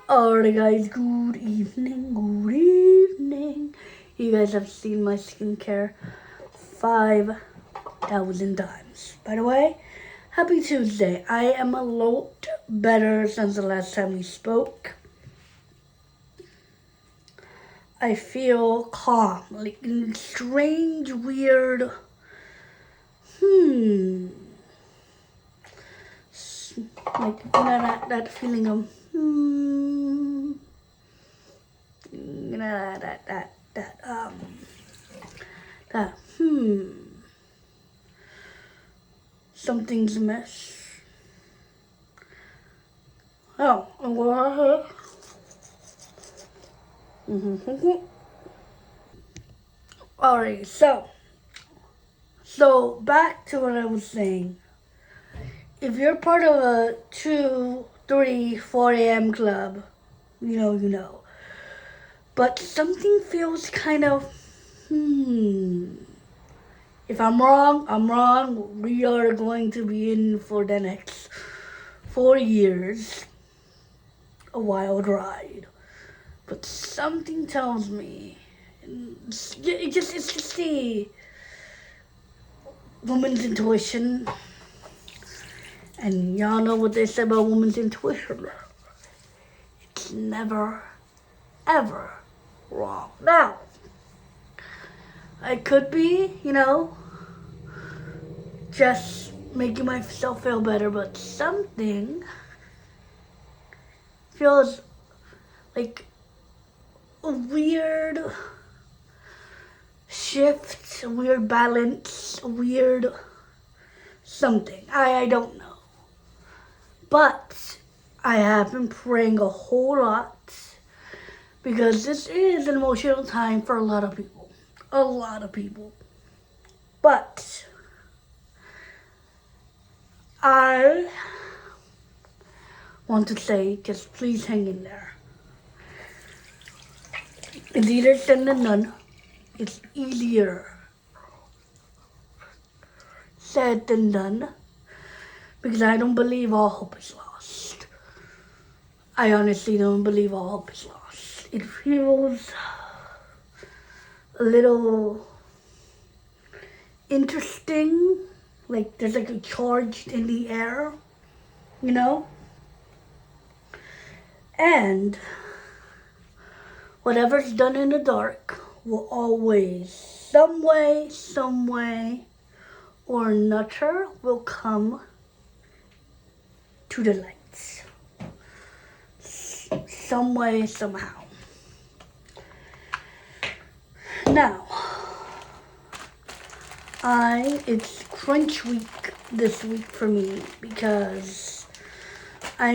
Alright guys, good evening, good evening. You guys have seen my skincare 5,000 times. By the way, happy Tuesday. I am a lot better since the last time we spoke. I feel calm, like strange, weird, like that feeling of that something's amiss. Oh, and we're here. Alright, so back to what I was saying. If you're part of a 2, 3, 4 a.m. club, you know. But something feels kind of, If I'm wrong, I'm wrong. We are going to be in for the next 4 years. A wild ride. But something tells me, it's just the woman's intuition. And y'all know what they say about woman's intuition. It's never, ever wrong. Now, I could be, just making myself feel better, but something feels like a weird shift, a weird balance, a weird something. I don't know. But I have been praying a whole lot because this is an emotional time for a lot of people. A lot of people. But I want to say, just please hang in there. It's easier said than done. It's easier said than done. Because I don't believe all hope is lost. I honestly don't believe all hope is lost. It feels a little interesting, like there's like a charge in the air, And whatever's done in the dark will always, some way, or another will come to the lights. Some way, somehow. Now, it's crunch week this week for me because I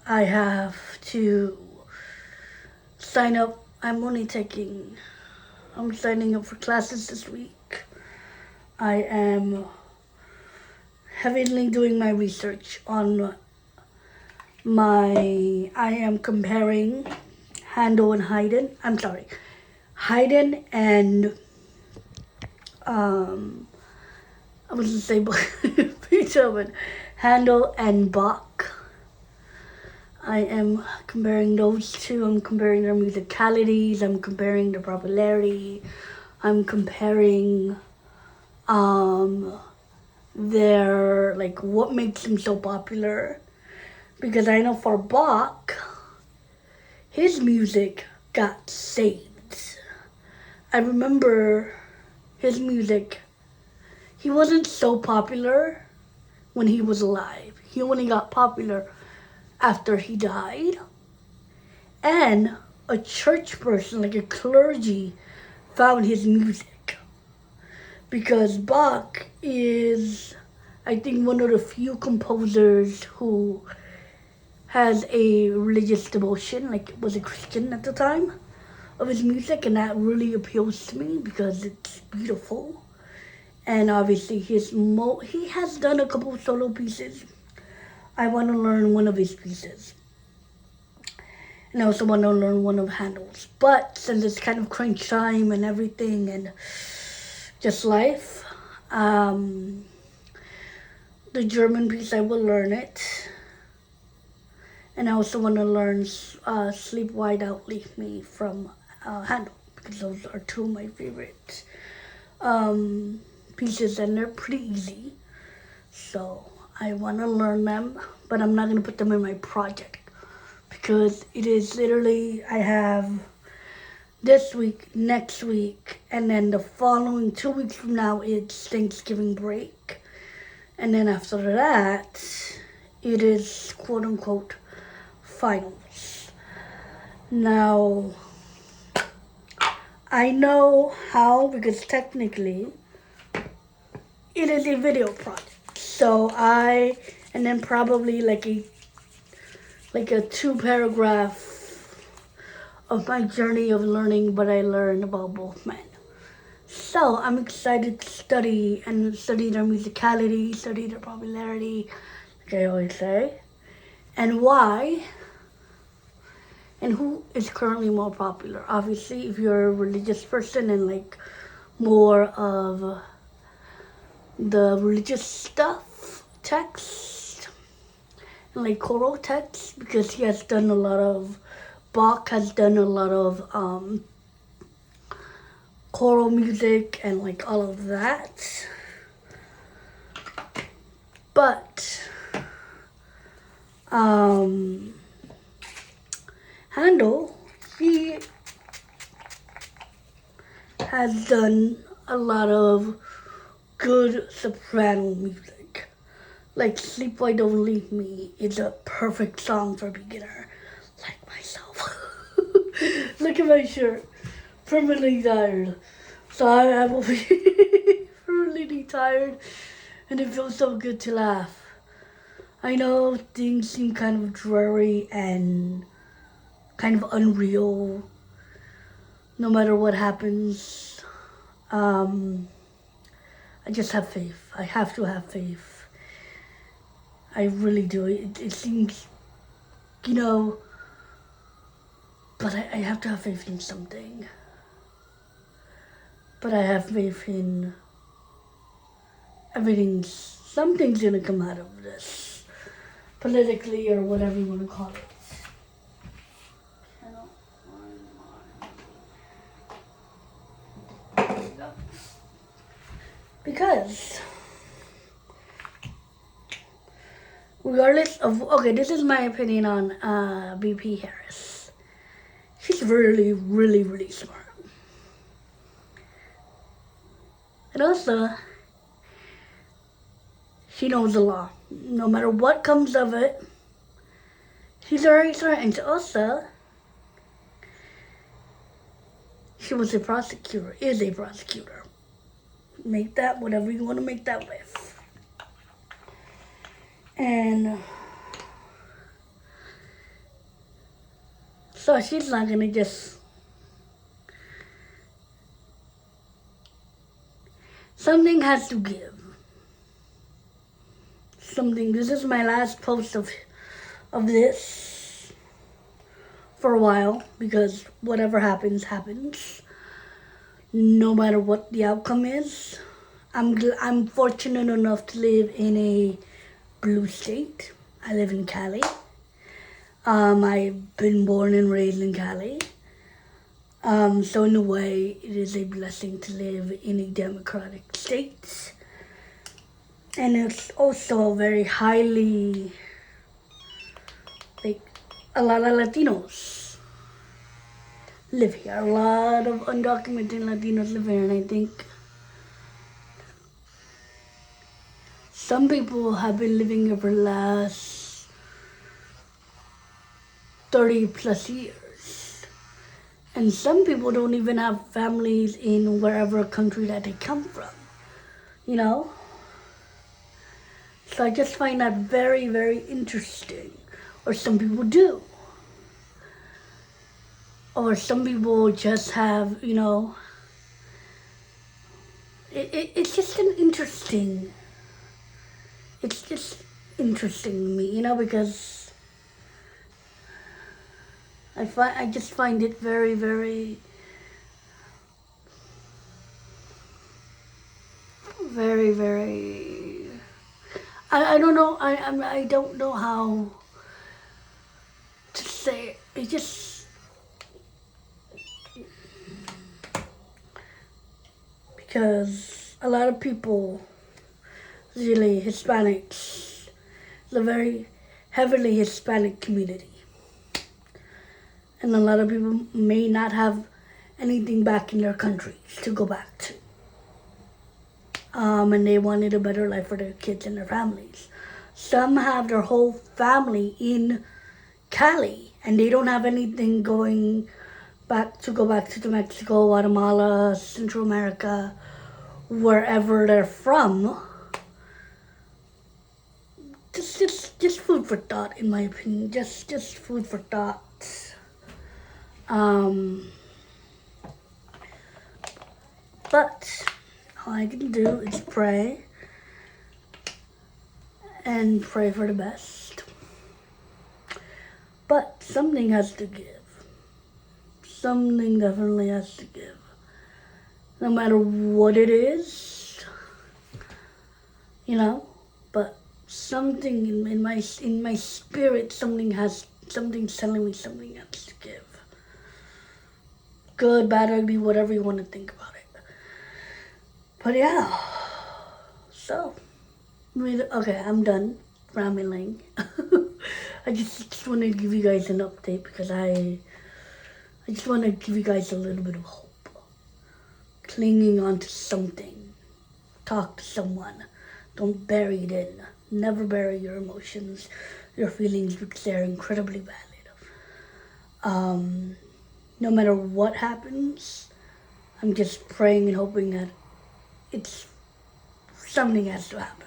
have to sign up. I'm signing up for classes this week. I am heavily doing my research on I am comparing Handel and Haydn. I'm sorry, Haydn and I was going to say Beethoven, Handel and Bach. I am comparing those two. I'm comparing their musicalities. I'm comparing their popularity. I'm comparing their, like, what makes them so popular. Because I know for Bach, his music got saved. I remember his music, he wasn't so popular when he was alive. He only got popular after he died. And a church person, like a clergy, found his music. Because Bach is, I think, one of the few composers who has a religious devotion, like was a Christian at the time of his music, and that really appeals to me because it's beautiful. And obviously he has done a couple of solo pieces. I want to learn one of his pieces. And I also want to learn one of Handel's. But since it's kind of crunch time and everything and just life, the German piece, I will learn it. And I also want to learn Sleep Wide Out Leave Me from Handel, because those are two of my favorite pieces, and they're pretty easy. So I want to learn them, but I'm not going to put them in my project because it is literally, I have this week, next week, and then the following 2 weeks from now, it's Thanksgiving break. And then after that, it is quote unquote finals. Now, I know how, because technically it is a video project. So and then probably like a 2-paragraph of my journey of learning what I learned about both men. So I'm excited to study their musicality, study their popularity, like I always say, and why, and who is currently more popular. Obviously, if you're a religious person and like more of the religious stuff, text, and like choral text, because he has done a lot of, Bach has done a lot of choral music and like all of that. But Handel, he has done a lot of good soprano music. Like Sleep Why Don't Leave Me is a perfect song for a beginner like myself. Look at my shirt. Permanently tired. So I will be permanently tired, and it feels so good to laugh. I know things seem kind of dreary and kind of unreal no matter what happens. I just have faith. I have to have faith. I really do. It seems, but I have to have faith in something. But I have faith in something's gonna come out of this. Politically, or whatever you want to call it. Because regardless of, okay, this is my opinion on BP Harris. She's really, really, really smart. And also, she knows the law. No matter what comes of it, she's very smart. And also, she was a prosecutor, is a prosecutor. Make that whatever you want to make that with. And so she's not gonna just, something has to give. This is my last post of this for a while, because whatever happens, happens. No matter what the outcome is. I'm fortunate enough to live in a blue state. I live in Cali. I've been born and raised in Cali. So in a way, it is a blessing to live in a democratic state. And it's also very highly, like, a lot of Latinos live here. A lot of undocumented Latinos live here, and I think some people have been living here for the last 30 plus years. And some people don't even have families in wherever country that they come from, So I just find that very, very interesting. Or some people do. Or some people just have, it's just interesting to me, because I just find it very, very, very, very, I don't know, I don't know how it just, because a lot of people, usually Hispanics, it's a very heavily Hispanic community. And a lot of people may not have anything back in their countries to go back to. And they wanted a better life for their kids and their families. Some have their whole family in Cali, and they don't have anything going back to Mexico, Guatemala, Central America, wherever they're from. Just food for thought, in my opinion. Just food for thought. But all I can do is pray and pray for the best. But something has to give. Something definitely has to give. No matter what it is, but something in my spirit, something's telling me something has to give. Good, bad, ugly, whatever you want to think about it. But yeah, so, okay, I'm done rambling. I just want to give you guys an update because I just want to give you guys a little bit of hope. Clinging on to something. Talk to someone. Don't bury it in. Never bury your emotions, your feelings, because they're incredibly valid. No matter what happens, I'm just praying and hoping that something has to happen.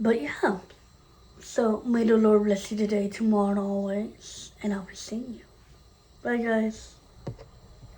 But yeah. So may the Lord bless you today, tomorrow, and always, and I'll be seeing you. Bye, guys.